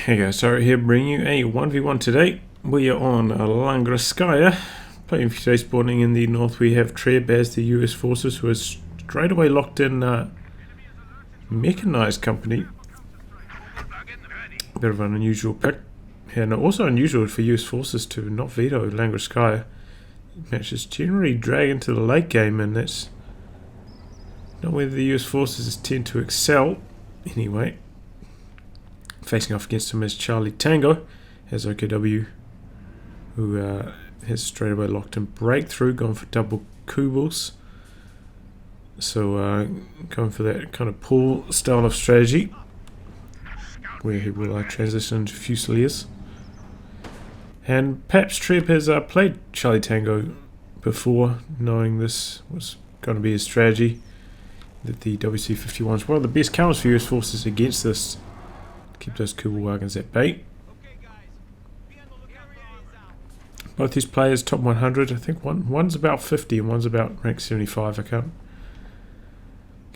Hey guys, sorry here bringing you a 1v1 today. We are on Langreskaya. Playing for today's spawning in the north. We have Treb as the US forces who are straight away locked in mechanized company. A bit of an unusual pick. And also unusual for US forces to not veto Langreskaya. Matches generally drag into the late game, and that's not where the US forces tend to excel anyway. Facing off against him is Charlie Tango, has OKW, who has straight away locked in breakthrough, going for double Kubels. So going for that kind of pull style of strategy, where he will transition into Fusiliers. And perhaps Treb has played Charlie Tango before, knowing this was going to be his strategy, that the WC-51 is one of the best counters for US forces against this. Keep those Kubel wagons at bay. Both these players top 100. I think one's about 50 and one's about rank 75. I can't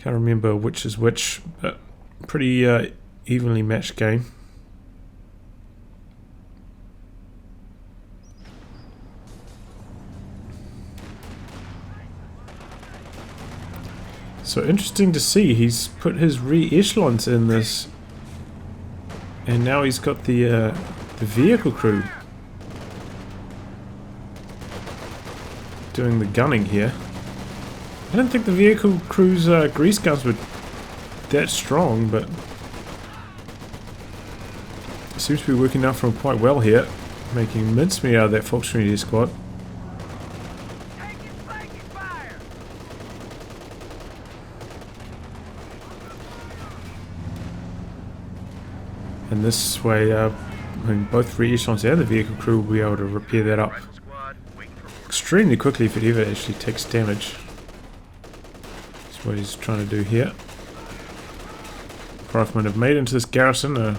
remember which is which, but pretty evenly matched game. So interesting to see. He's put his re-echelons in this. And now he's got the vehicle crew doing the gunning here. I don't think the vehicle crew's grease guns were that strong, but it seems to be working out for him quite well here, making mincemeat out of that Volkswagen squad. And this way, when both re-echelons and the vehicle crew will be able to repair that up extremely quickly if it ever actually takes damage. That's what he's trying to do here. Riflemen have made into this garrison,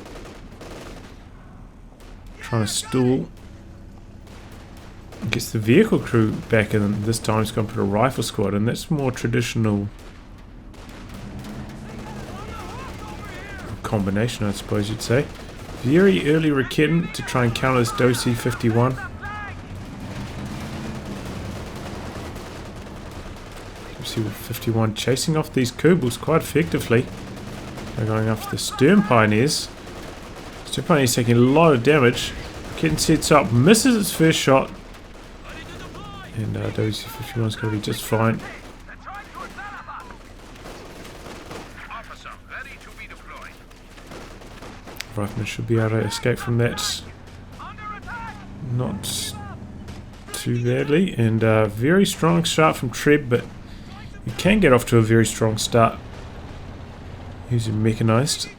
trying to stall. Gets the vehicle crew back, and this time he's going to put a rifle squad, and that's more traditional combination, I suppose you'd say. Very early Raketten to try and counter this WC-51. WC-51 chasing off these Kubels quite effectively. They're going after the Stern Pioneers. Stern Pioneers taking a lot of damage. Raketten sets up, misses its first shot. And WC-51 is going to be just fine. Riflemen should be able to escape from that not too badly, and very strong start from Treb, but you can get off to a very strong start using mechanized.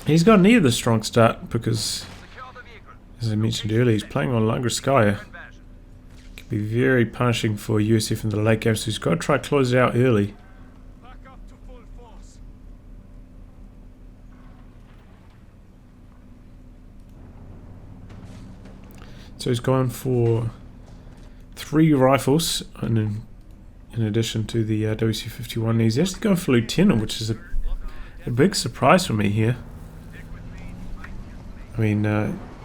He's got near the strong start because, as I mentioned earlier, he's playing on Langreskaya. Could be very punishing for USF in the late game, so he's got to try to close it out early. So he's gone for 3 rifles, and in addition to the WC-51, he's actually going for Lieutenant, which is a big surprise for me here. I mean,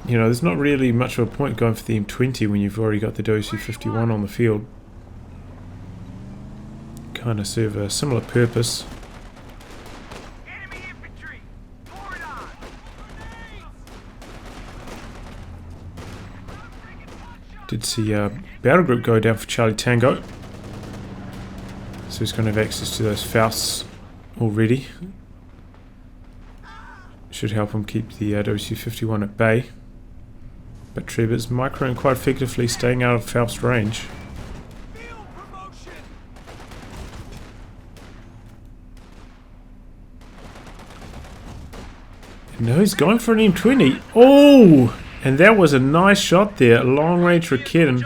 you know, there's not really much of a point going for the M20 when you've already got the WC-51 on the field. Kind of serve a similar purpose. Did see battle group go down for Charlie Tango, so he's going to have access to those Fausts already. Should help him keep the WC-51 at bay. But Treb is microing quite effectively, staying out of Faust range. And now he's going for an M20. Oh! And that was a nice shot there. Long range Raketten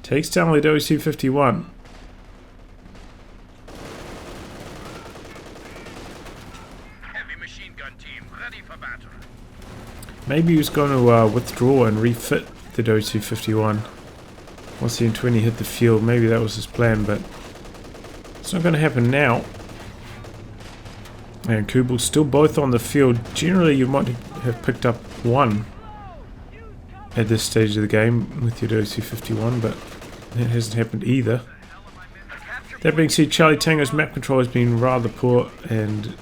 takes down the WC-51. Maybe he was going to withdraw and refit the WC-51 once the M20 hit the field. Maybe that was his plan, but it's not going to happen now. And Kubel's still both on the field. Generally, you might have picked up one at this stage of the game with your OC-51, but that hasn't happened either. That being said, Charlie Tango's map control has been rather poor, and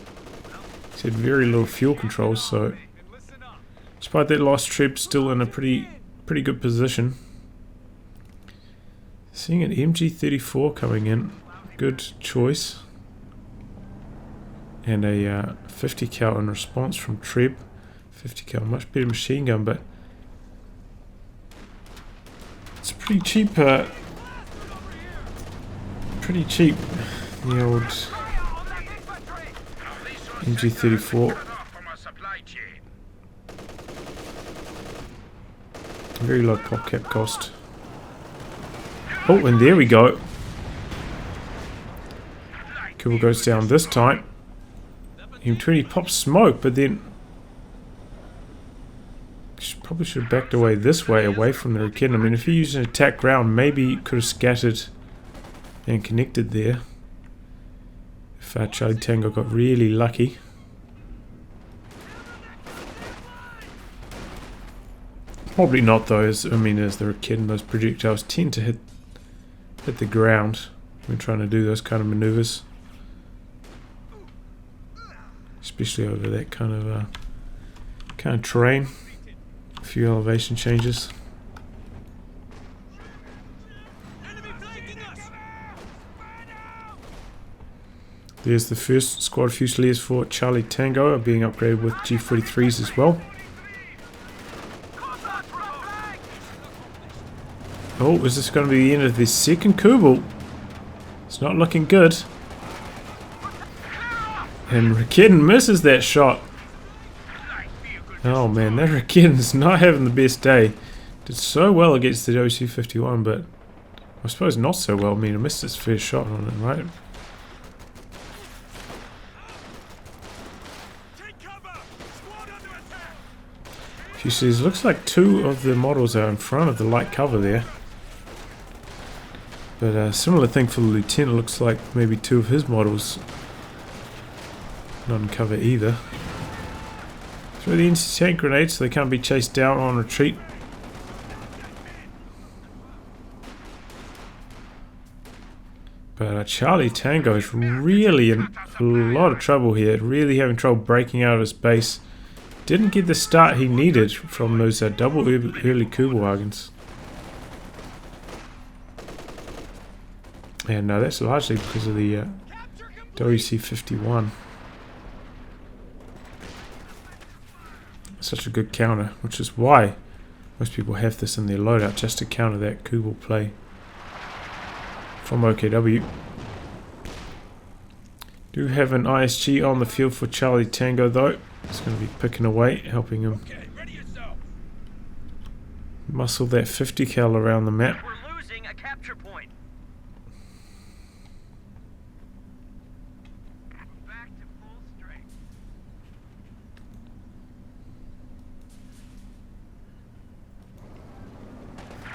he's had very little fuel control, so despite that loss, Treb's still in a pretty good position. Seeing an MG34 coming in, good choice. And a 50 cal in response from Treb. 50 cal, much better machine gun, but it's pretty cheap. Pretty cheap. The old MG34. Very low pop cap cost. Oh, and there we go. Kubel goes down this time. M20 pops smoke, but then probably should have backed away this way, away from the Raketen. I mean, if he used an attack ground, maybe he could have scattered and connected there. If Charlie Tango got really lucky. Probably not though, as the Raketen, those projectiles tend to hit the ground when trying to do those kind of maneuvers. Especially over that kind of terrain. A few elevation changes. There's the first squad Fusiliers for Charlie Tango, are being upgraded with G43s as well. Oh, is this going to be the end of this second Kubel? It's not looking good. And Raketen misses that shot. Oh man, that Raketen's not having the best day. Did so well against the OC-51, but I suppose not so well. I mean, I missed its first shot on it, right? Fusiliers, looks like two of the models are in front of the light cover there. But a similar thing for the Lieutenant, looks like maybe two of his models not in cover either. Throw the anti-tank grenades so they can't be chased down on retreat. But Charlie Tango is really in a lot of trouble here, really having trouble breaking out of his base. Didn't get the start he needed from those double early Kubelwagens. And that's largely because of the WC-51. Such a good counter, which is why most people have this in their loadout, just to counter that Kubel play from OKW. Do have an ISG on the field for Charlie Tango though. It's going to be picking away, helping him muscle that 50 cal around the map. We're losing a capture point. Back to full strength.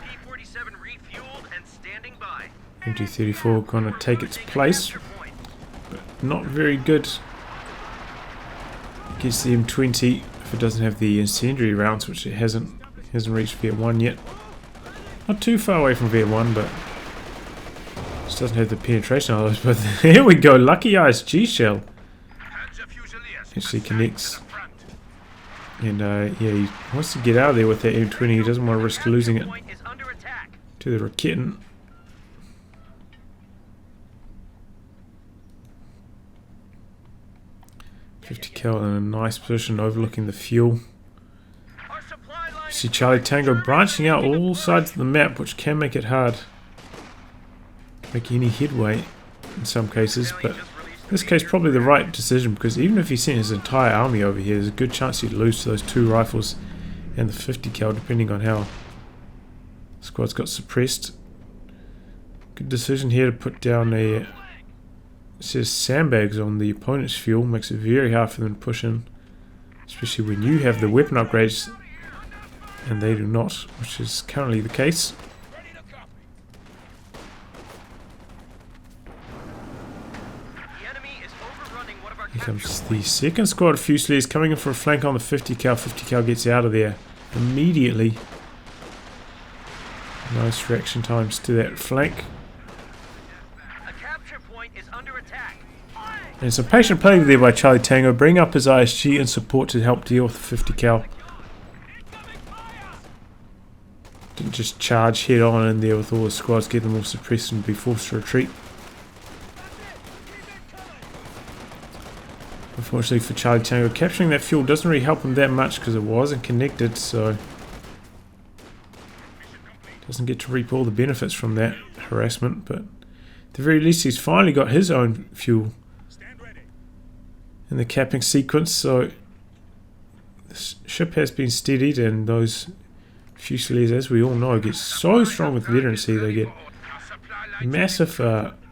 P-47 refueled and standing by. MG34 going to take its place, but not very good against the M20 if it doesn't have the incendiary rounds, which it hasn't reached Viet1 yet. Not too far away from Viet1, but just doesn't have the penetration on those. But here we go, lucky ISG shell actually connects, and yeah, he wants to get out of there with that M20. He doesn't want to risk losing it to the Raketen. $50 cal in a nice position overlooking the fuel. You see Charlie Tango branching out all sides of the map, which can make it hard to make any headway in some cases, but in this case probably the right decision, because even if he sent his entire army over here, there's a good chance he'd lose to those two rifles and the 50 cal depending on how the squad's got suppressed. Good decision here to put down a set of sandbags on the opponent's fuel. Makes it very hard for them to push in, especially when you have the weapon upgrades and they do not, which is currently the case. The enemy is overrunning one of our Here comes the second squad of Fusiliers coming in for a flank on the 50 cal. 50 cal gets out of there immediately. Nice reaction times to that flank. A capture point is under attack. And some patient play there by Charlie Tango, bring up his ISG and support to help deal with the 50 cal. Didn't just charge head on in there with all the squads, get them all suppressed and be forced to retreat. Unfortunately for Charlie Tango, capturing that fuel doesn't really help him that much because it wasn't connected, so doesn't get to reap all the benefits from that harassment, but at the very least he's finally got his own fuel in the capping sequence, so the ship has been steadied, and those Fusiliers, as we all know, get so strong with veterancy. They get massive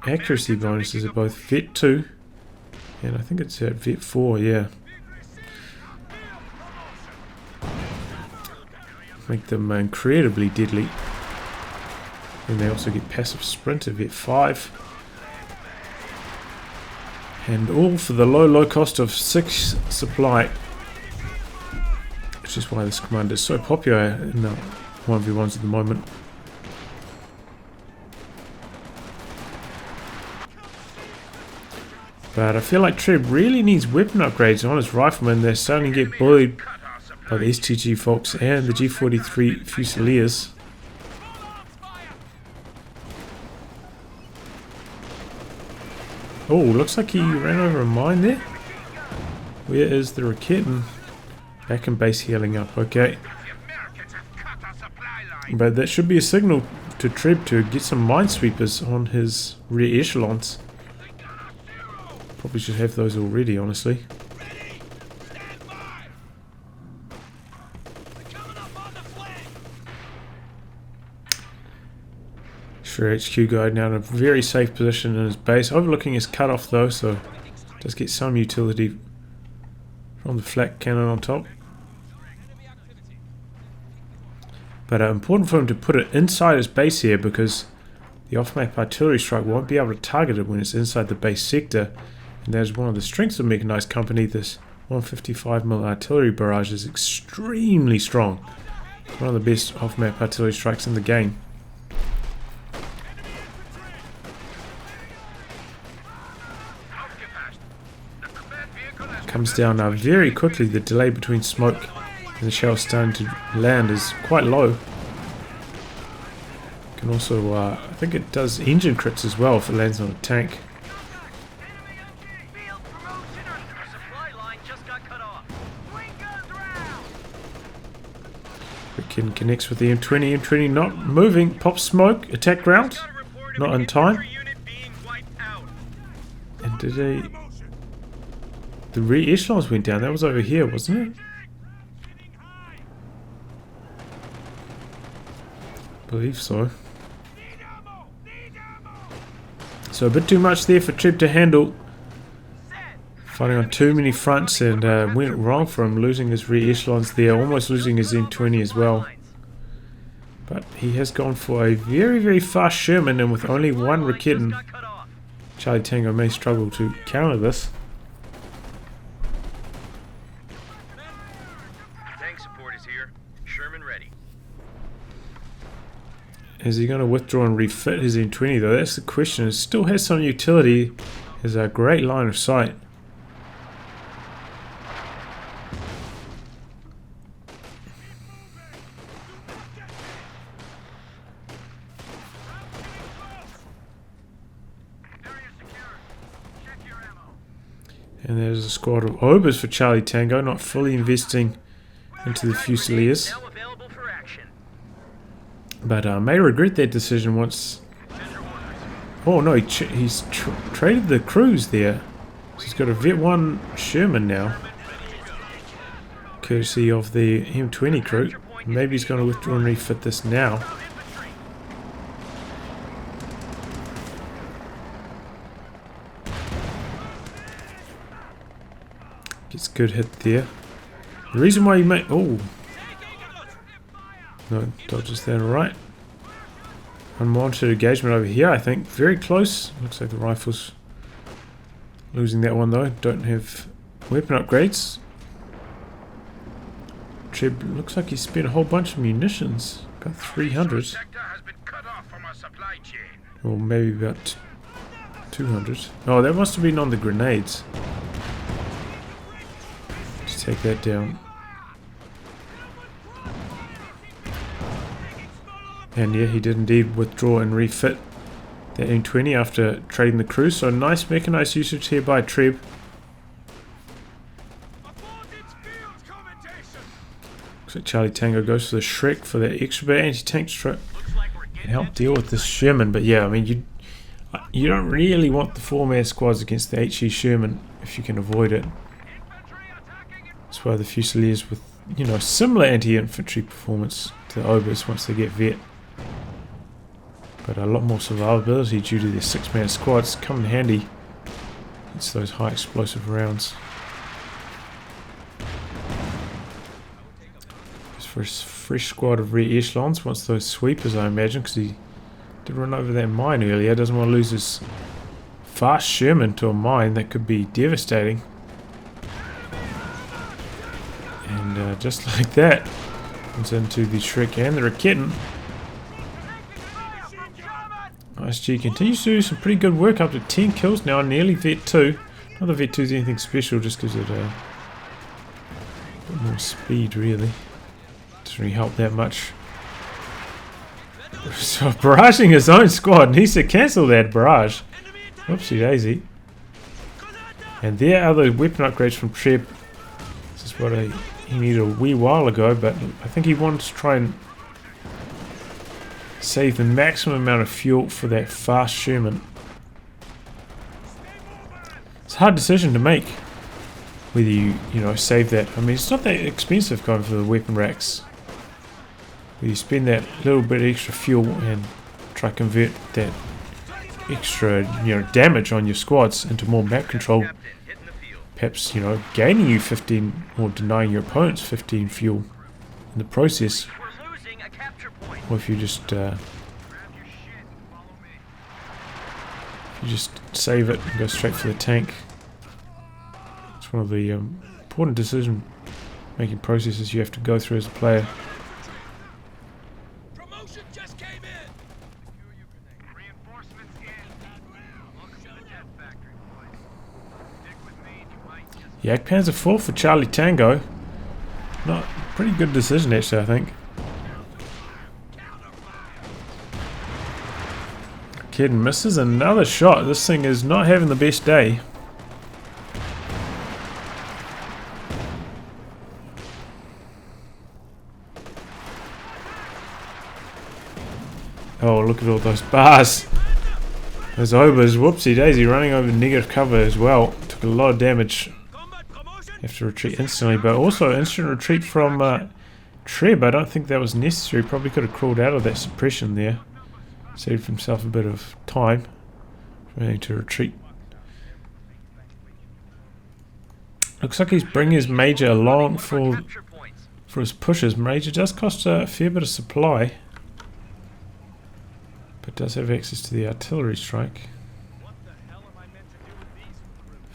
accuracy bonuses at both Vet 2 and I think it's at Vet 4, yeah. Make them incredibly deadly. And they also get passive sprint at Vet 5. And all for the low cost of 6 supply. Which is why this command is so popular in the 1v1s at the moment. But I feel like Treb really needs weapon upgrades on his riflemen. They're starting to get bullied by the STG folks and the G43 Fusiliers. Oh, looks like he ran over a mine there. Where is the Raketin? Back in base healing up, okay. But that should be a signal to Treb to get some minesweepers on his rear echelons. Probably should have those already, honestly. Sure, HQ guy now in a very safe position in his base, overlooking his cutoff though, so does get some utility from the flak cannon on top. But important for him to put it inside his base here, because the off-map artillery strike won't be able to target it when it's inside the base sector. And that is one of the strengths of Mechanized Company. This 155mm artillery barrage is extremely strong. It's one of the best off-map artillery strikes in the game. Comes down now very quickly. The delay between smoke and the shell starting to land is quite low. Can also, I think it does engine crits as well if it lands on a tank. Raketin connects with the M20. M20 not moving. Pop smoke. Attack ground. Not in time. And did he... The rear echelons went down. That was over here, wasn't it? I believe so. So a bit too much there for Treb to handle. Fighting on too many fronts, and went wrong for him, losing his rear echelons there, almost losing his M20 as well. But he has gone for a very fast Sherman, and with only one Raketin, Charlie Tango may struggle to counter this. Tank support is here. Sherman ready. Is he going to withdraw and refit his M20 though? That's the question. It still has some utility. Has a great line of sight. And there's a squad of Obers for Charlie Tango, not fully investing into the Fusiliers. But may regret that decision once... Oh no, he's traded the crews there. So he's got a Vet 1 Sherman now. Courtesy of the M20 crew. Maybe he's going to withdraw and refit this now. Gets a good hit there. The reason why you make... Oh! No, dodges that alright. Unmonitored engagement over here, I think. Very close. Looks like the rifles Losing that one though. Don't have weapon upgrades. Treb looks like he spent a whole bunch of munitions. About 300. Or maybe about 200. Oh, that must have been on the grenades. Let's take that down. And yeah, he did indeed withdraw and refit the M20 after trading the crew. So nice mechanized usage here by Treb. Looks like Charlie Tango goes for the Shrek for that extra bit anti-tank strip and help deal with this Sherman. But yeah, I mean, you don't really want the 4-man squads against the HE Sherman if you can avoid it. That's why the Fusiliers with, you know, similar anti-infantry performance to the Obers once they get vet, but a lot more survivability due to their 6-man squads come in handy against those high explosive rounds. Just for a fresh squad of rear echelons, once those sweepers, I imagine, because he did run over that mine earlier, doesn't want to lose his fast Sherman to a mine that could be devastating. And just like that, comes into the Shrek and the Raketen. ISG continues to do some pretty good work, up to 10 kills now, nearly Vet 2. Not that Vet 2 is anything special, just gives it a bit more speed, really. Doesn't really help that much. So barraging his own squad, needs to cancel that barrage. Whoopsie daisy. And there are the weapon upgrades from Treb. This is what he needed a wee while ago, but I think he wanted to try and save the maximum amount of fuel for that fast Sherman. It's a hard decision to make whether you save that. I mean, it's not that expensive going for the weapon racks. Where you spend that little bit extra fuel and try to convert that extra damage on your squads into more map control. Perhaps gaining you 15 or denying your opponents 15 fuel in the process. Or if you just save it and go straight for the tank. It's one of the important decision making processes you have to go through as a player. Yak Panzer 4 for Charlie Tango. Not pretty good decision actually, I think. Kid misses another shot. This thing is not having the best day. Oh, look at all those bars. Those Obers, whoopsie daisy, running over negative cover as well. Took a lot of damage. Have to retreat instantly, but also instant retreat from Treb. I don't think that was necessary. Probably could have crawled out of that suppression there. Saved himself a bit of time for having to retreat. Looks like he's bringing his Major along for his pushes. Major does cost a fair bit of supply, but does have access to the artillery strike.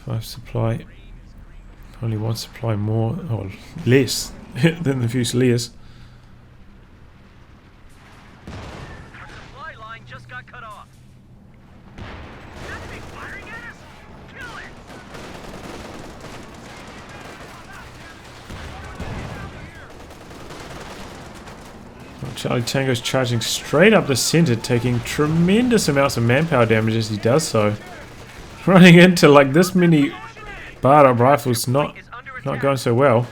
5 supply. Only 1 supply more, or less, than the Fusiliers. Supply line just got cut off. Enemy firing at us. Kill it. Well, Charlie Tango's charging straight up the center, taking tremendous amounts of manpower damage as he does so. Running into like this many barred up rifles, not going so well.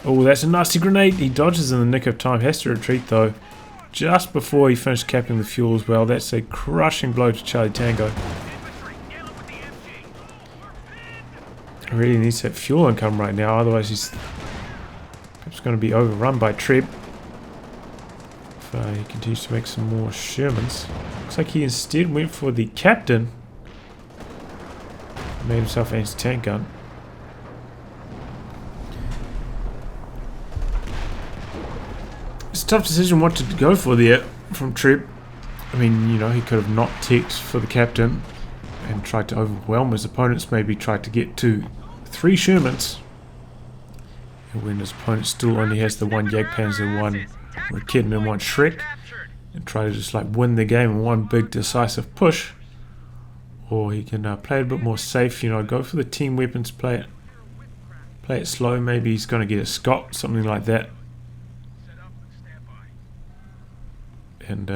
Oh, that's a nasty grenade. He dodges in the nick of time. Has to retreat though, just before he finished capping the fuel as well. That's a crushing blow to Charlie Tango. He really needs that fuel income right now, otherwise he's perhaps going to be overrun by Treb. If he continues to make some more Shermans. Looks like he instead went for the captain. Made himself an anti-tank gun. It's a tough decision what to go for there from Treb. I mean, he could have not teched for the captain and tried to overwhelm his opponents, maybe tried to get to 3 Shermans. And when his opponent still only has the 1 Jagdpanzer, 1 Raketen and 1 Shrek, and try to just like win the game in one big decisive push. Or he can play it a bit more safe, you know, go for the team weapons, play it slow, maybe he's going to get a Scott, something like that. And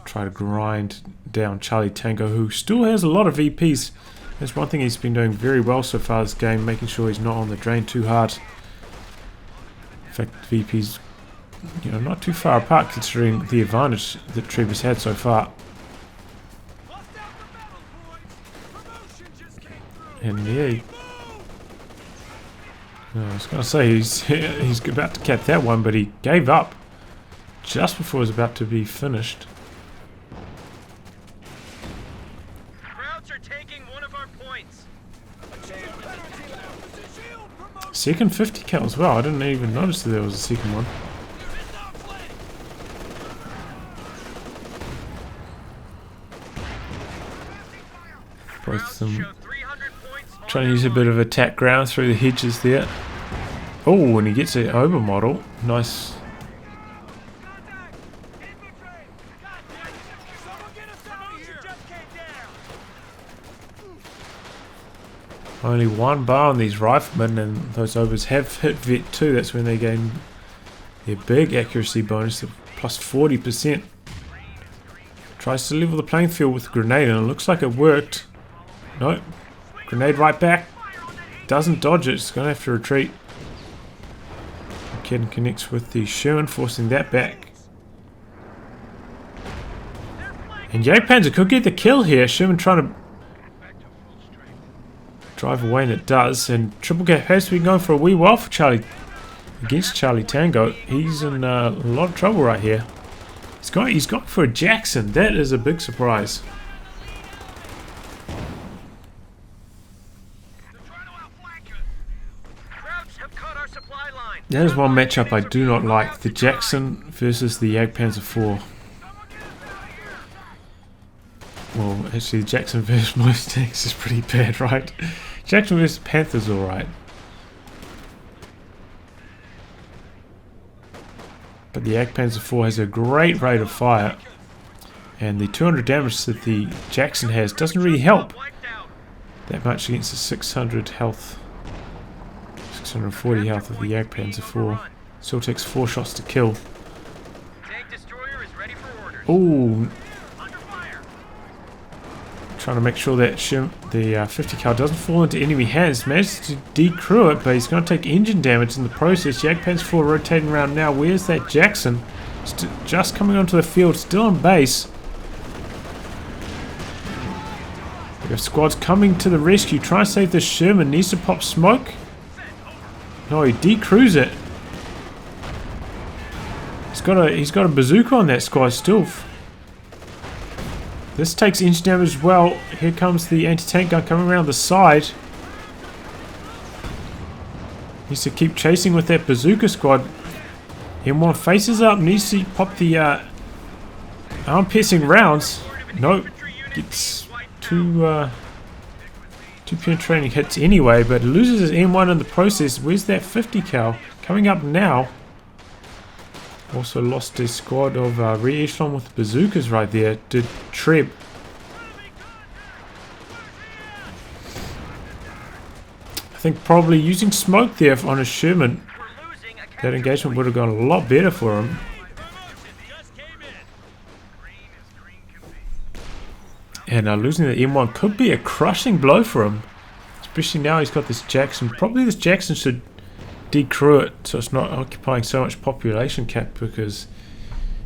try to grind down Charlie Tango, who still has a lot of VPs. That's one thing he's been doing very well so far this game, making sure he's not on the drain too hard. In fact, VP's, you know, not too far apart considering the advantage that Treb has had so far. And yeah, I was going to say he's about to cap that one, but he gave up just before it was about to be finished. Krauts are taking one of our points. Second 50 cal as well. I didn't even notice that there was a second one. Both of them trying to use a bit of attack ground through the hedges there. Oh, and he gets an over model. Nice. Only 1 bar on these riflemen, and those overs have hit Vet 2. That's when they gain their big accuracy bonus of plus 40%. Tries to level the playing field with a grenade, and it looks like it worked. Nope. Grenade right back. Doesn't dodge it. It's going to have to retreat. Kid connects with the Sherman, forcing that back. And Jagdpanzer could get the kill here. Sherman trying to drive away, and it does. And triple cap has been going for a wee while for Charlie against Charlie Tango. He's in a lot of trouble right here. He's gone for a Jackson. That is a big surprise. That is one matchup I do not like. The Jackson versus the Jagdpanzer 4. Well, actually the Jackson versus most tanks is pretty bad, right? Jackson versus Panther's alright. But the Jagdpanzer 4 has a great rate of fire. And the 200 damage that the Jackson has doesn't really help that much against the 600 health. 640 health of the Jagdpanzer 4. Still takes 4 shots to kill. Ooh. Trying to make sure that the 50 cal doesn't fall into enemy hands. Managed to decrew it, but he's going to take engine damage in the process. Jagdpanzer 4 rotating around now. Where's that Jackson? Just coming onto the field, still on base. We have squads coming to the rescue. Try and save the Sherman. Needs to pop smoke. No, he decrews it. He's got a bazooka on that squad still. This takes engine damage as well. Here comes the anti-tank gun coming around the side. Needs to keep chasing with that bazooka squad. M1 faces up. Needs to pop the arm-piercing rounds. Nope. Gets two penetrating hits anyway, but loses his M1 in the process. Where's that 50 cal? Coming up now. Also lost his squad of re-echelon with bazookas right there. Did Treb. I think probably using smoke there on a Sherman. That engagement would have gone a lot better for him. And losing the M1 could be a crushing blow for him. Especially now he's got this Jackson. Probably this Jackson should decrew it so it's not occupying so much population cap, because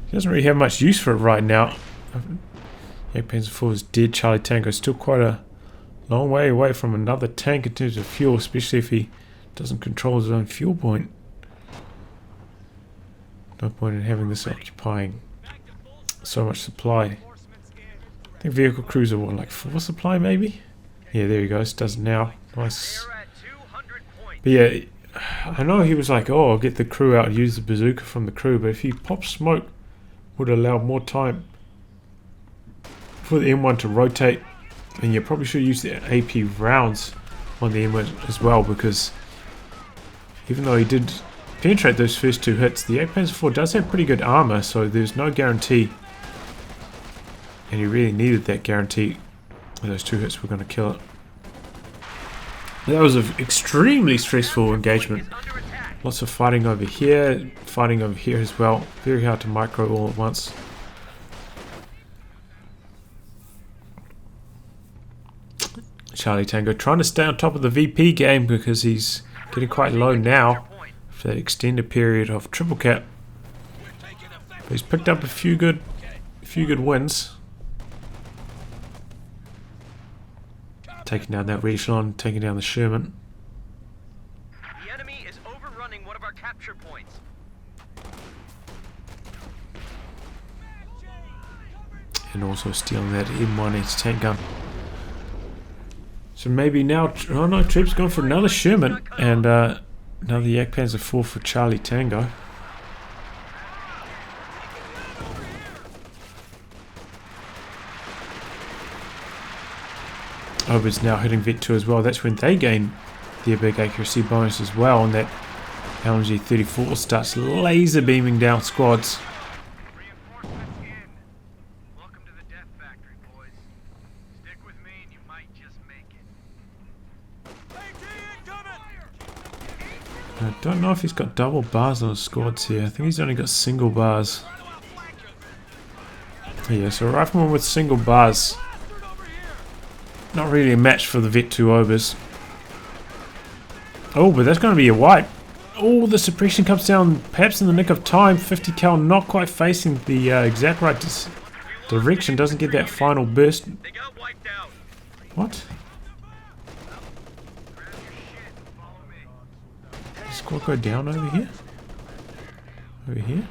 he doesn't really have much use for it right now. Jagdpanzer 4 is dead. Charlie Tango is still quite a long way away from another tank in terms of fuel, especially if he doesn't control his own fuel point. No point in having this occupying so much supply. I think vehicle crews are what, like 4 supply maybe? Yeah, there he goes. Does it now. Nice. But yeah, I know he was like, oh, I'll get the crew out and use the bazooka from the crew, but if he pops smoke, would allow more time for the M1 to rotate And you probably should use the AP rounds on the M as well, because even though he did penetrate those first 2 hits, the Panzer IV does have pretty good armor, so there's no guarantee. And he really needed that guarantee. Those 2 hits were going to kill it. That was an extremely stressful engagement. Lots of fighting over here as well. Very hard to micro all at once. Charlie Tango trying to stay on top of the VP game because he's getting quite low now for that extended period of triple cap. But he's picked up a few good wins. Taking down that Echelon, taking down the Sherman. The enemy is overrunning one of our capture points. And also stealing that M1 anti-tank gun. So maybe now, oh no, Treb's gone for another Sherman and another Panzer IV for Charlie Tango. Ober's now hitting Vet 2 as well. That's when they gain their big accuracy bonus as well, and that LMG 34 starts laser beaming down squads. Reinforcements in. Welcome to the death factory, boys. Stick with me and you might just make it. I don't know if he's got double bars on his squads here. I think he's only got single bars. Yeah, so a rifleman with single bars. Not really a match for the Vet 2 Obers. Oh, but that's going to be a wipe. Oh, the suppression comes down perhaps in the nick of time. 50 cal not quite facing the exact right direction. Doesn't get that final burst. They got wiped out. What? Did the squad go down over here? Over here?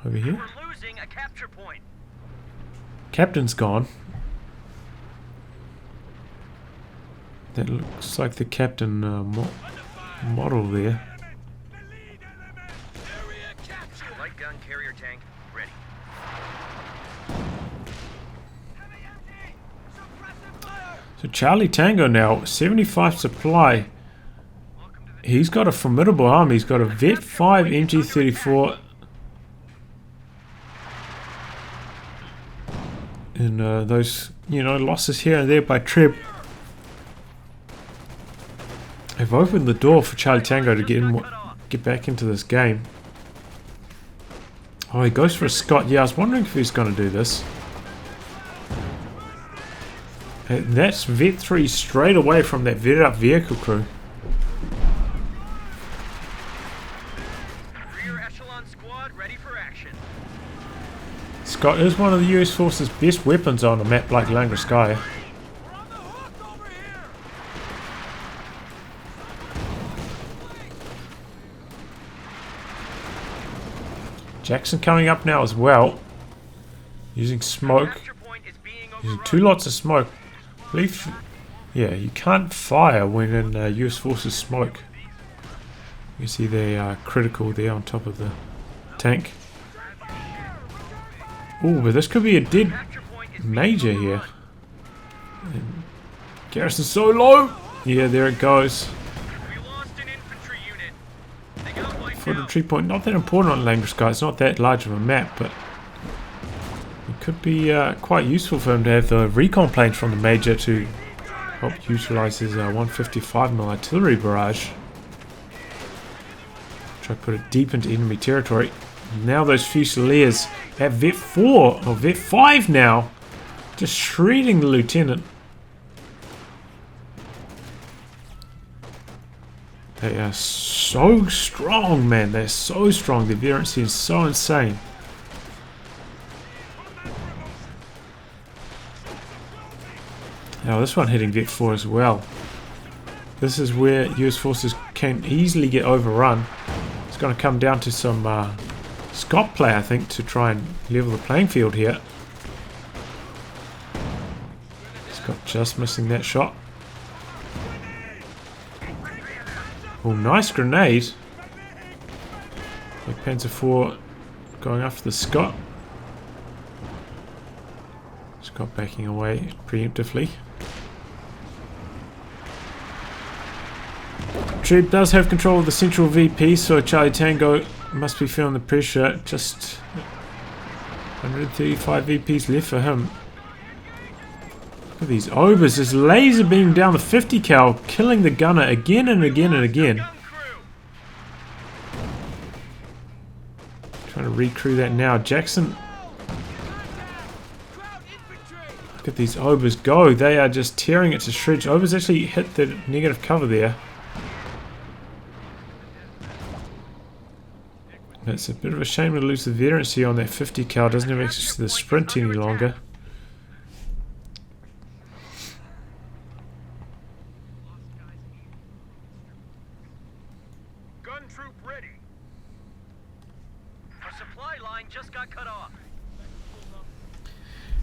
Over here? We're losing a capture point. Captain's gone. That looks like the captain model there. Light gun carrier tank ready. So Charlie Tango now, 75 supply. He's got a formidable army. He's got a Vet 5 MG34. And those, losses here and there by Treb have opened the door for Charlie Tango to get back into this game. Oh, he goes for a Scott. Yeah, I was wondering if he's going to do this. And that's Vet 3 straight away from that vetted up vehicle crew. Rear echelon squad ready for action. Scott is one of the US Force's best weapons on a map like Langreskaya. Jackson coming up now as well. Using smoke. Using 2 lots of smoke. I believe, yeah, you can't fire when in US Forces smoke. You see they are critical there on top of the tank. Oh, but this could be a dead major here. And garrison's so low. Yeah, there it goes. Infantry point, not that important on Langreskaya. It's not that large of a map, but it could be quite useful for him to have the recon planes from the major to help utilize his 155mm artillery barrage. Try to put it deep into enemy territory. Now those Fusiliers have Vet 4 or Vet 5 now, just shredding the lieutenant. They are so strong, man. They're so strong. The vehemency is so insane. Now this one hitting Vet 4 as well. This is where US Forces can easily get overrun. It's going to come down to some Scott play, I think, to try and level the playing field here. Scott just missing that shot. Oh, nice grenade. Like Panzer IV going after the Scott. Scott backing away preemptively. Treb does have control of the central VP, so Charlie Tango must be feeling the pressure. Just 135 VPs left for him. Look at these Obers, just laser beam down the 50 cal, killing the gunner again and again and again. Trying to recrew that now. Jackson. Look at these Obers go. They are just tearing it to shreds. Obers actually hit the negative cover there. It's a bit of a shame to lose the veterans here on that 50 cal. Doesn't have access to the sprint any longer. Gun troop ready. Our supply line just got cut off.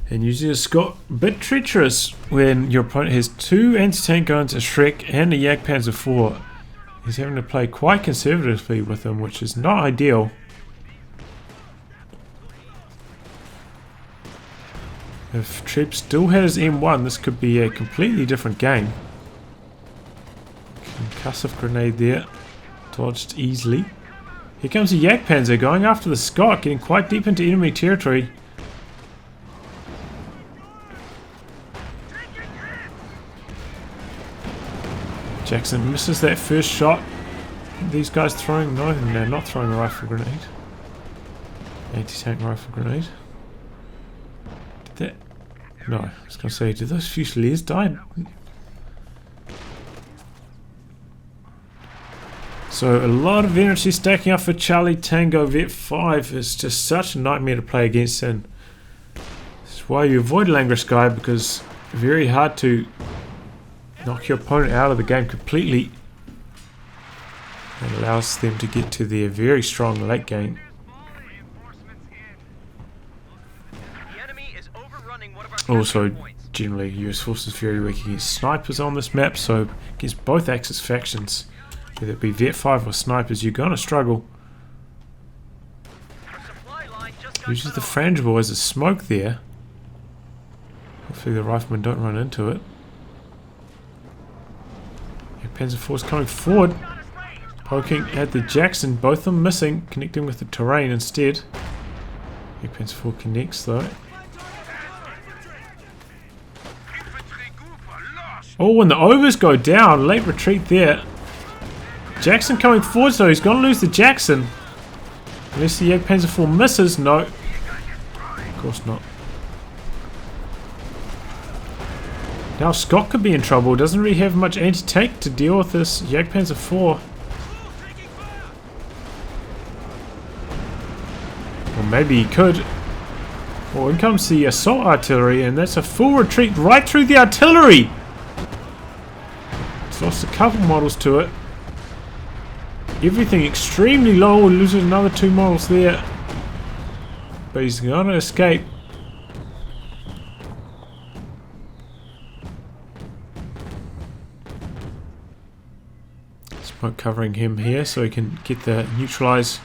And usually it's got a bit treacherous when your opponent has 2 anti-tank guns, a Shrek and a Jagdpanzer 4. He's having to play quite conservatively with them, which is not ideal. If Treb still has M1, this could be a completely different game. Concussive grenade there. Dodged easily. Here comes the Jagdpanzer going after the Scott, getting quite deep into enemy territory. Jackson misses that first shot. These guys throwing... No, they're not throwing a rifle grenade. Anti-tank rifle grenade. Did that... No, I was going to say, did those Fusiliers die? So a lot of energy stacking up for Charlie Tango. Vet 5 is just such a nightmare to play against, and this is why you avoid Langreskaya, because very hard to knock your opponent out of the game completely. It allows them to get to their very strong late game. Also, generally, US forces very weak against snipers on this map, so against both Axis factions, whether it be Vet 5 or snipers, you're going to struggle. Uses the frangible as a smoke there. Hopefully the riflemen don't run into it. Panzer IV coming forward, poking at the Jackson, both of them missing, connecting with the terrain instead. Panzer IV connects though. Oh, and the Overs go down, late retreat there. Jackson coming forward, so he's going to lose the Jackson. Unless the Panzer IV misses, no. Of course not. Now Scott could be in trouble. Doesn't really have much anti-tank to deal with this Jagdpanzer 4. Or maybe he could. Well, in comes the assault artillery, and that's a full retreat right through the artillery. It's lost a couple models to it. Everything extremely low. Loses another 2 models there. But he's going to escape. Smoke covering him here so he can get the neutralize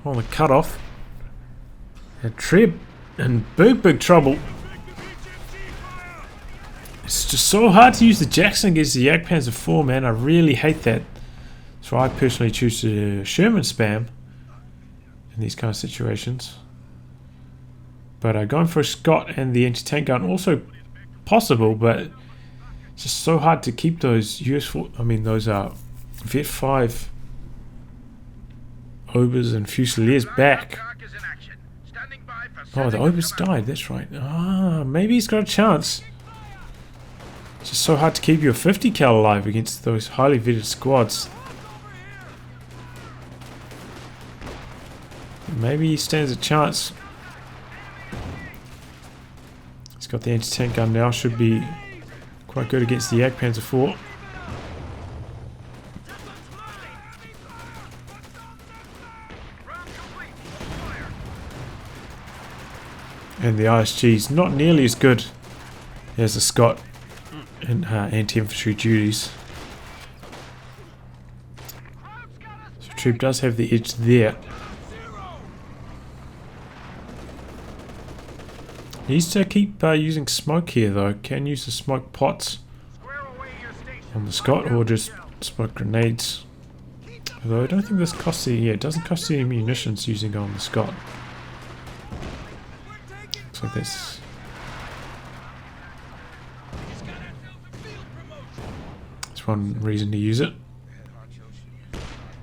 on the cutoff. And Treb in big trouble. It's just so hard to use the Jackson against the Jagdpanzer 4, man. I really hate that. So I personally choose to Sherman spam in these kind of situations. But going for a Scott and the anti-tank gun also possible, but it's just so hard to keep those useful. I mean, those are Vet 5 Obers and Fusiliers back. Oh, the Obers died, that's right. Ah, maybe he's got a chance. It's just so hard to keep your 50 cal alive against those highly vetted squads. Maybe he stands a chance. He's got the anti-tank gun now, should be quite good against the Jagdpanzer 4. And the ISG is not nearly as good as the Scott in anti-infantry duties. So Treb does have the edge there. Needs to keep using smoke here though. Can use the smoke pots on the Scott, or just Smoke grenades. Although I don't think this costs you. Yeah, it doesn't cost you any munitions using it on the Scot. Looks like that's one reason to use it.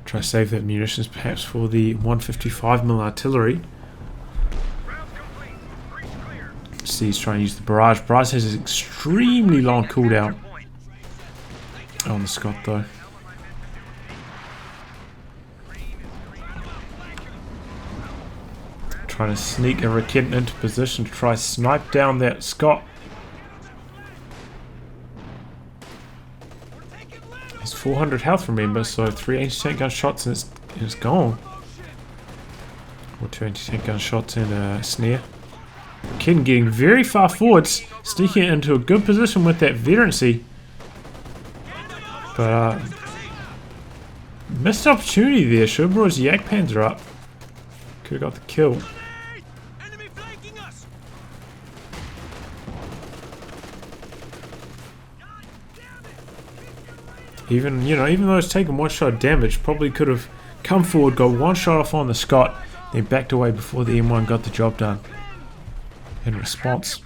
Try to save that munitions perhaps for the 155mm artillery. See, he's trying to use the barrage. Barrage has an extremely long cooldown on the Scot though. Trying to sneak a Raketin into position to try snipe down that Scot. He's 400 health, remember, so 3 anti-tank gun shots and it's gone. Or 2 anti-tank gun shots and a snare. Raketin getting very far forwards, sneaking into a good position with that veterancy. But missed opportunity there. Should have brought his Yak Panzer up. Could have got the kill. Even, you know, even though it's taken one shot damage, probably could have come forward, got one shot off on the Scot, then backed away before the M1 got the job done. In response.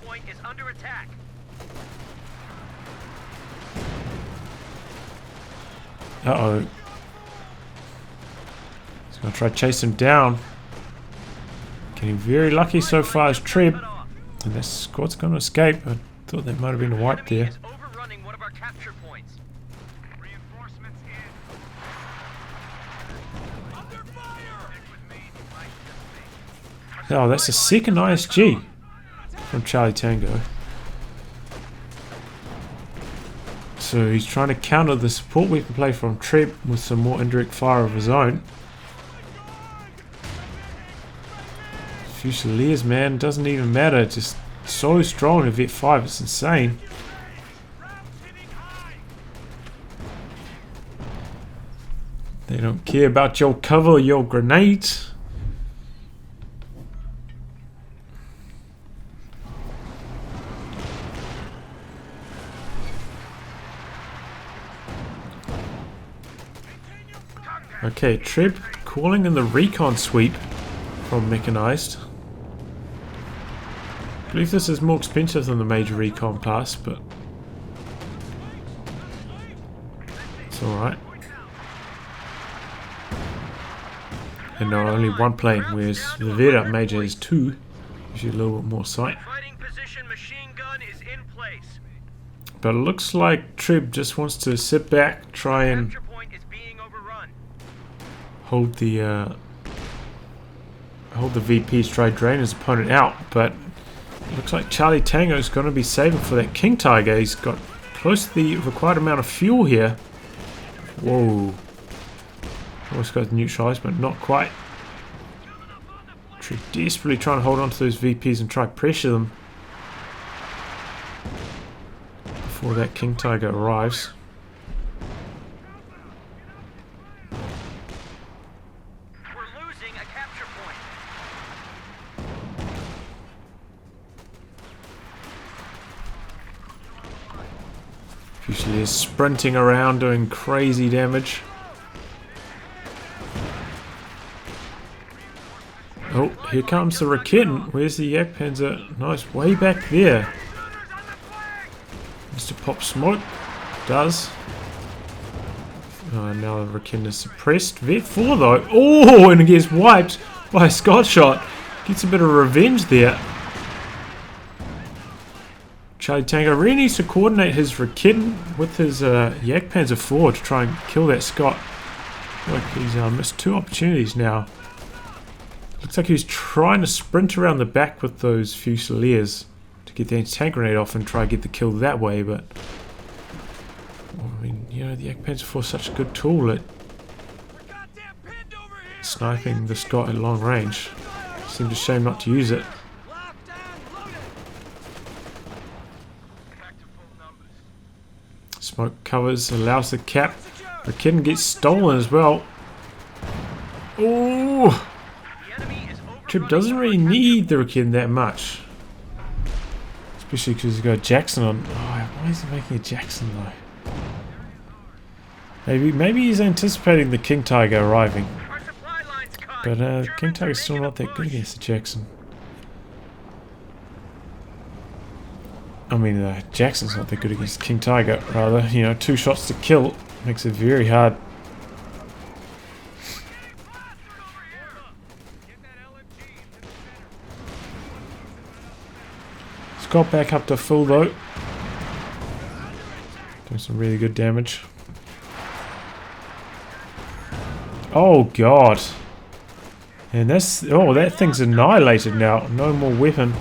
Uh-oh. He's going to try to chase him down. Getting very lucky so far as Treb. And that Scot's going to escape. I thought that might have been a wipe there. Oh, that's a second ISG from Charlie Tango. So he's trying to counter the support weapon play from Treb with some more indirect fire of his own. Fusiliers, man, doesn't even matter. Just so strong in Vet 5, it's insane. They don't care about your cover or your grenades. Okay, Treb calling in the recon sweep from mechanized. I believe this is more expensive than the major recon class, but it's alright. And there are only one plane, whereas the Vera major is 2. Gives you a little bit more sight. But it looks like Treb just wants to sit back, try and hold the VPs, try to drain his opponent out, but it looks like Charlie Tango is going to be saving for that King Tiger. He's got close to the required amount of fuel here. Whoa. Almost got neutralized, but not quite. Desperately trying to hold on to those VPs and try to pressure them before that King Tiger arrives. Fusiliers sprinting around doing crazy damage. Oh, here comes the Raketin. Where's the Yak Panzer? Nice, way back there. Mr. Pop Smoke does. Now the Raketin is suppressed. Vet 4 though. Oh, and it gets wiped by a Scot shot. Gets a bit of revenge there. Charlie Tango really needs to coordinate his Raketin with his Yak Panzer 4 to try and kill that Scot. Like he's missed 2 opportunities now. Looks like he's trying to sprint around the back with those Fusiliers to get the anti-tank grenade off and try to get the kill that way, but I mean, you know, the Yak Panzer 4 is such a good tool at sniping the Scot at long range. Seems a shame not to use it. Smoke covers, allows the cap. Raketin gets stolen as well. Oh! Treb doesn't really need the Raketin that much. Especially because he's got Jackson on. Oh, why is he making a Jackson though? Maybe he's anticipating the King Tiger arriving. Our supply line's cut. But King Germans Tiger's are still making not a that good push. against the Jackson. I mean, Jackson's not that good against King Tiger, rather. You know, 2 shots to kill makes it very hard. Got back up to full though. Doing some really good damage. Oh god. And that's... oh, that thing's annihilated now. No more weapon.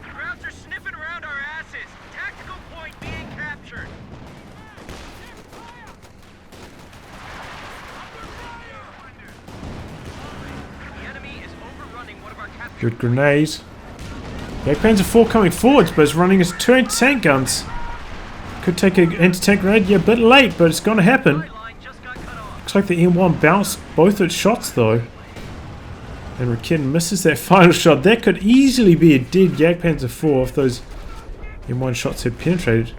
Krauts are sniffing around our asses. Tactical point being captured. The enemy is overrunning one of our captured. Good grenade. Panzer IV coming forwards, but it's running his 2 anti-tank guns. Could take an anti-tank grenade, yeah, a bit late, but it's gonna happen. Line just got cut off. Looks like the M1 bounced both its shots though. And Rakin misses that final shot. That could easily be a dead Panzer IV if those M1 shots had penetrated.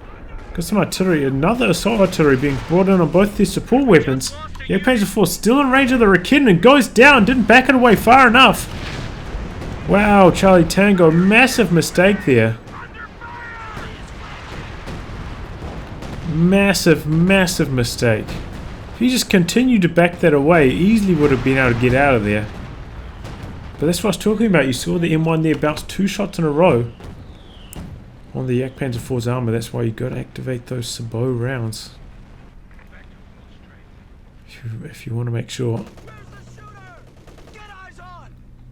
Got some artillery, another assault artillery being brought in on both these support weapons. Panzer IV still in range of the Rakin and goes down, didn't back it away far enough. Wow, Charlie Tango, massive mistake there. Massive mistake. If he just continued to back that away, easily would have been able to get out of there. But that's what I was talking about. You saw the M1 there bounce 2 shots in a row on the Panzer IV's armor. That's why you got to activate those sabot rounds. If you want to make sure.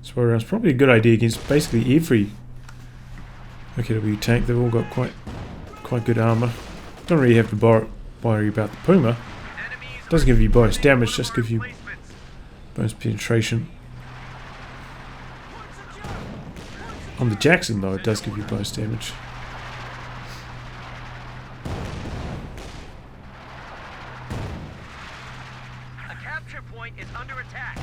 Sabot rounds probably a good idea against basically every OKW tank. They've all got quite good armor. Don't really have to worry about the Puma. Doesn't give you bonus damage, just gives you bonus penetration. On the Jackson though, it does give you bonus damage. A capture point is under attack.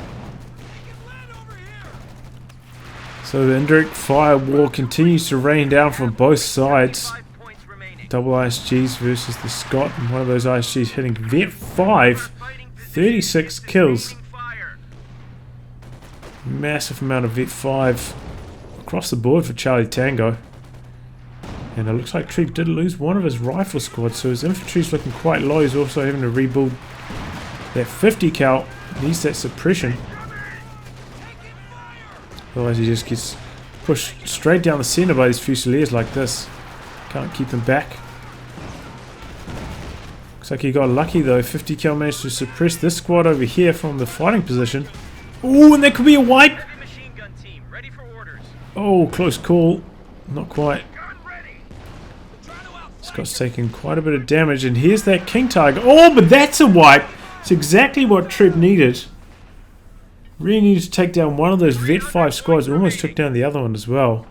So the indirect fire war continues to rain down from both sides. 5 points remaining. Double ISGs versus the Scott, and one of those ISGs hitting Vet 5. 36 kills. Fire. Massive amount of Vet 5 across the board for Charlie Tango. And it looks like Treb did lose one of his rifle squads, so his infantry's looking quite low. He's also having to rebuild that 50 cal. Needs that suppression. Otherwise he just gets pushed straight down the center by these Fusiliers like this. Can't keep them back. Looks like he got lucky though. 50 cal managed to suppress this squad over here from the fighting position. Oh, and that could be a wipe! Heavy machine gun team, ready for orders. Oh, close call. Not quite. Scott's taking quite a bit of damage, and here's that King Tiger. Oh, but that's a wipe! It's exactly what Treb needed. Really needed to take down one of those Vet 5 squads. Almost took down the other one as well.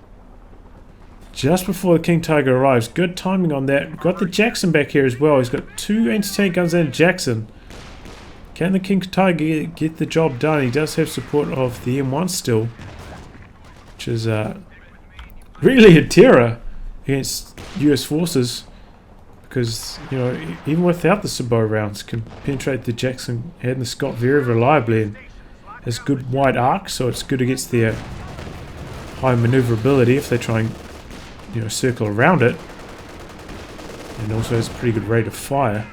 Just before the King Tiger arrives. Good timing on that. Got the Jackson back here as well. He's got 2 anti-tank guns and a Jackson. Can the King Tiger get the job done? He does have support of the M1 still. Which is really a terror against US forces. Because, you know, even without the sabot rounds, can penetrate the Jackson and the Scott very reliably. And has good wide arcs, so it's good against their high maneuverability if they try and, you know, circle around it. And also has a pretty good rate of fire.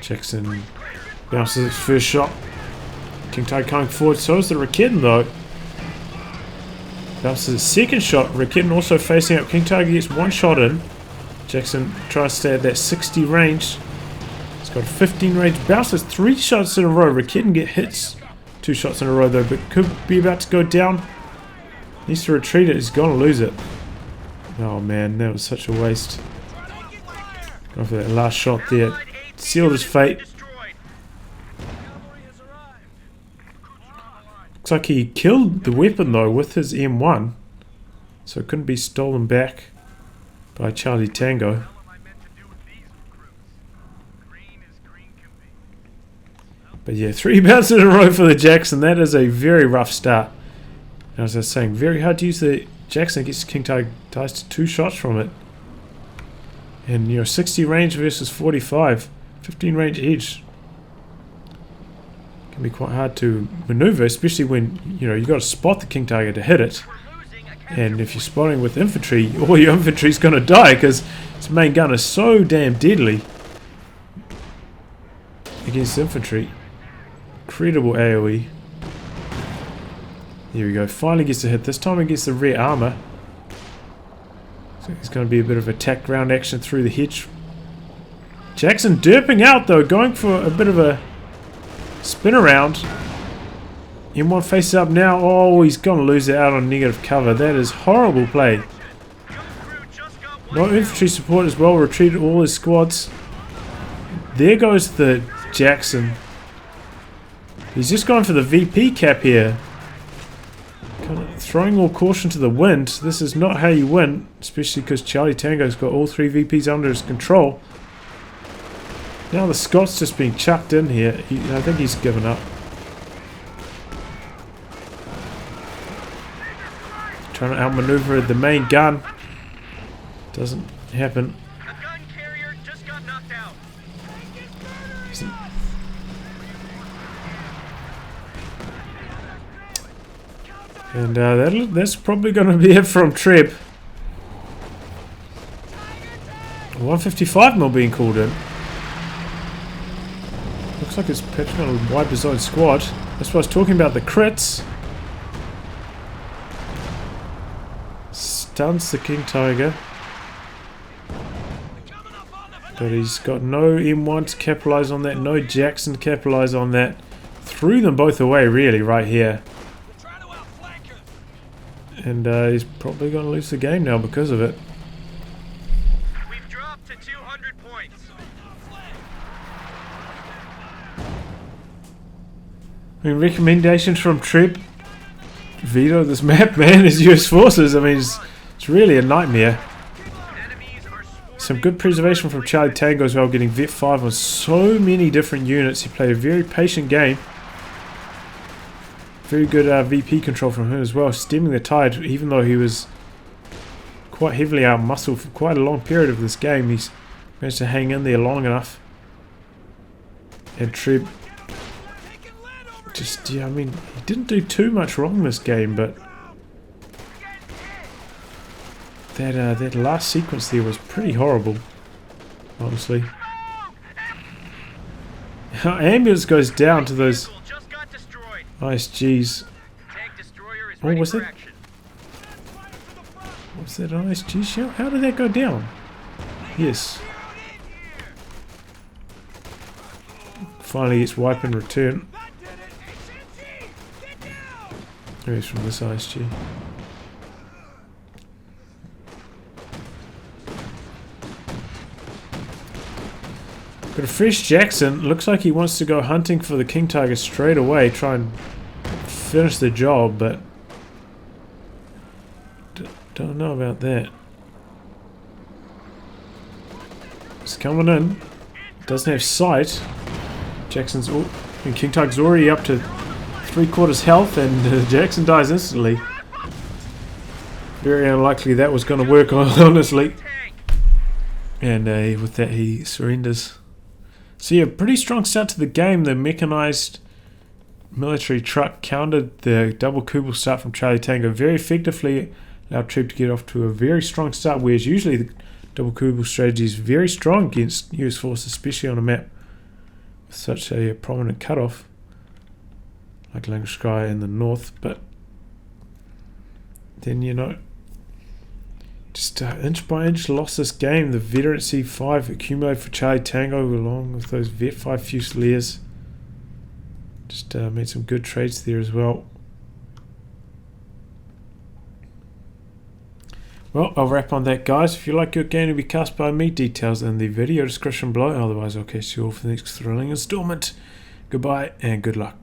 Jackson bounces his first shot. King Tiger coming forward, so is the Rakitten though. Bounces his second shot. Rakitten also facing up. King Tiger gets 1 shot in. Jackson tries to stay at that 60 range. He's got 15 range. Bounces 3 shots in a row. Rakitten hits 2 shots in a row though, but could be about to go down. Needs to retreat it. He's gonna lose it. Oh man, that was such a waste. Going for that last shot there. Sealed his fate. Looks like he killed the weapon though with his M1. So it couldn't be stolen back by Charlie But yeah, 3 bounces in a row for the Jackson. That is a very rough start. And as I was saying, very hard to use the Jackson against King Tiger. Dies to 2 shots from it. And 60 range versus 45. 15 range each. Can be quite hard to maneuver, especially when you got to spot the King Tiger to hit it. And if you're spotting with infantry, all your infantry's going to die because its main gun is so damn deadly against infantry. Incredible AoE. Here we go. Finally gets a hit. This time against the rear armor. So it's going to be a bit of attack ground action through the hedge. Jackson derping out though, going for a bit of a spin around. M1 faces up now. Oh, he's going to lose it out on negative cover. That is horrible play. No infantry support as well. Retreated all his squads. There goes the Jackson. He's just gone for the VP cap here. Kind of throwing all caution to the wind. This is not how you win, especially because Charlie Tango's got all 3 VPs under his control. Now the Scott's just being chucked in here. I think he's given up. Trying to outmaneuver the main gun. Doesn't happen. A gun carrier just got knocked out. And that's probably going to be it from Treb. 155 being called in. Looks like it's Patrick going to wipe his own squad. That's what I was talking about, the crits. Stuns the King Tiger. But he's got no M1 to capitalize on that, no Jackson to capitalize on that. Threw them both away really right here. And he's probably going to lose the game now because of it. We've dropped to 200 points. I mean, recommendations from Treb. Veto this map, man, is US forces. I mean, it's really a nightmare. Some good preservation from Charlie Tango as well, getting Vet 5 on so many different units. He played a very patient game. Very good VP control from him as well, stemming the tide, even though he was quite heavily out-muscled for quite a long period of this game. He's managed to hang in there long enough. And Treb, just, yeah, I mean, he didn't do too much wrong this game, but that last sequence there was pretty horrible, honestly. Our ambulance goes down to those ISGs. Oh, was it? Was that an ISG shell? How did that go down? Yes. Finally, it's wipe and return. Maybe it's from this ISG. Got a fresh Jackson. Looks like he wants to go hunting for the King Tiger straight away. Try and finish the job, but don't know about that. It's coming in. Doesn't have sight. Jackson's and King Tiger's already up to 3/4 health, and Jackson dies instantly. Very unlikely that was going to work, honestly. And with that, he surrenders. So yeah, pretty strong start to the game. The mechanized military truck countered the double Kubel start from Charlie Tango very effectively. Allowed Treb to get off to a very strong start, whereas usually the double Kubel strategy is very strong against US forces, especially on a map with such a prominent cutoff like Langreskaya in the north. But then, just inch by inch lost this game. The veteran C5 accumulated for Charlie Tango along with those Vet 5 Fusiliers. Just made some good trades there as well. Well, I'll wrap on that, guys. If you like your game to be cast by me, details in the video description below. Otherwise, I'll catch you all for the next thrilling installment. Goodbye and good luck.